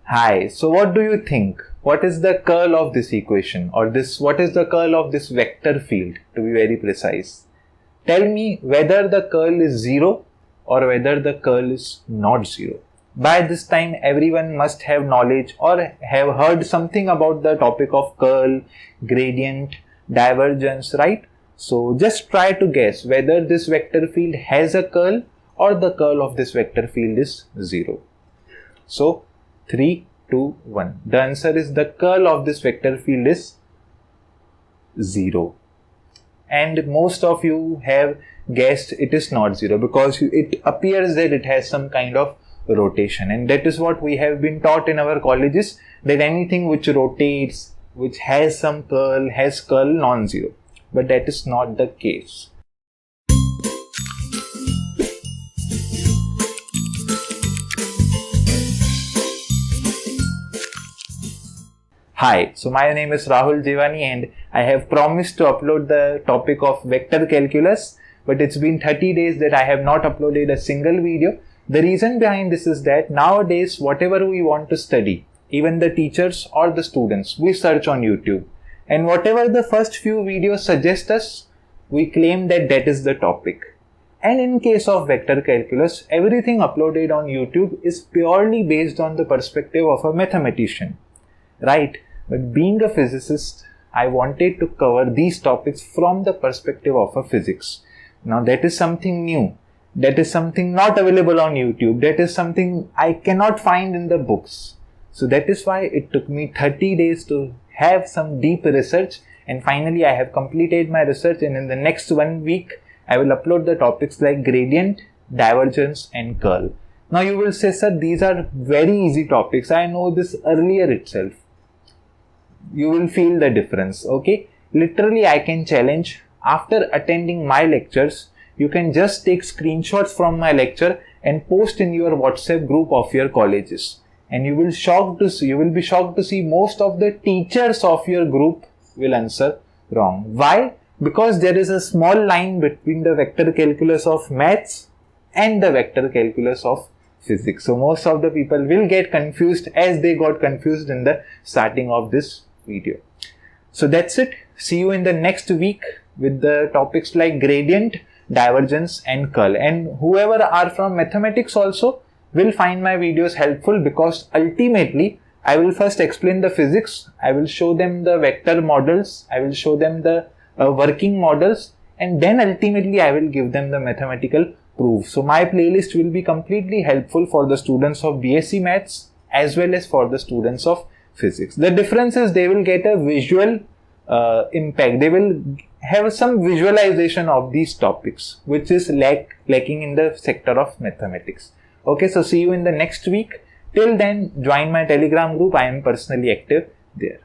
Hi, so what do you think? What is the curl of this equation or what is the curl of this vector field, to be very precise? Tell me whether the curl is 0 or whether the curl is not 0. By this time everyone must have knowledge or have heard something about the topic of curl, gradient, divergence, right? So just try to guess whether this vector field has a curl or the curl of this vector field is 0. So 3, 2, 1. The answer is the curl of this vector field is 0. And most of you have guessed it is not 0 because it appears that it has some kind of rotation, and that is what we have been taught in our colleges, that anything which rotates, which has some curl, has curl non-zero. But that is not the case. Hi, so my name is Rahul Jivani and I have promised to upload the topic of vector calculus, but it's been 30 days that I have not uploaded a single video. The reason behind this is that nowadays whatever we want to study, even the teachers or the students, we search on YouTube, and whatever the first few videos suggest us, we claim that that is the topic. And in case of vector calculus, everything uploaded on YouTube is purely based on the perspective of a mathematician, right? But being a physicist, I wanted to cover these topics from the perspective of a physics. Now that is something new. That is something not available on YouTube. That is something I cannot find in the books. So that is why it took me 30 days to have some deep research, and finally I have completed my research, and in the next 1 week I will upload the topics like gradient, divergence and curl. Now you will say, sir, these are very easy topics. I know this earlier itself. You will feel the difference, okay? Literally, I can challenge, after attending my lectures, you can just take screenshots from my lecture and post in your WhatsApp group of your colleges. And you will be shocked to see most of the teachers of your group will answer wrong. Why? Because there is a small line between the vector calculus of maths and the vector calculus of physics. So most of the people will get confused as they got confused in the starting of this video. So that's it. See you in the next week with the topics like gradient, divergence and curl. And whoever are from mathematics also will find my videos helpful, because ultimately I will first explain the physics, I will show them the vector models, I will show them the working models, and then ultimately I will give them the mathematical proof. So my playlist will be completely helpful for the students of BSc Maths as well as for the students of physics. The difference is they will get a visual impact. They will have some visualization of these topics, which is lacking in the sector of mathematics. Okay, so see you in the next week. Till then, join my Telegram group. I am personally active there.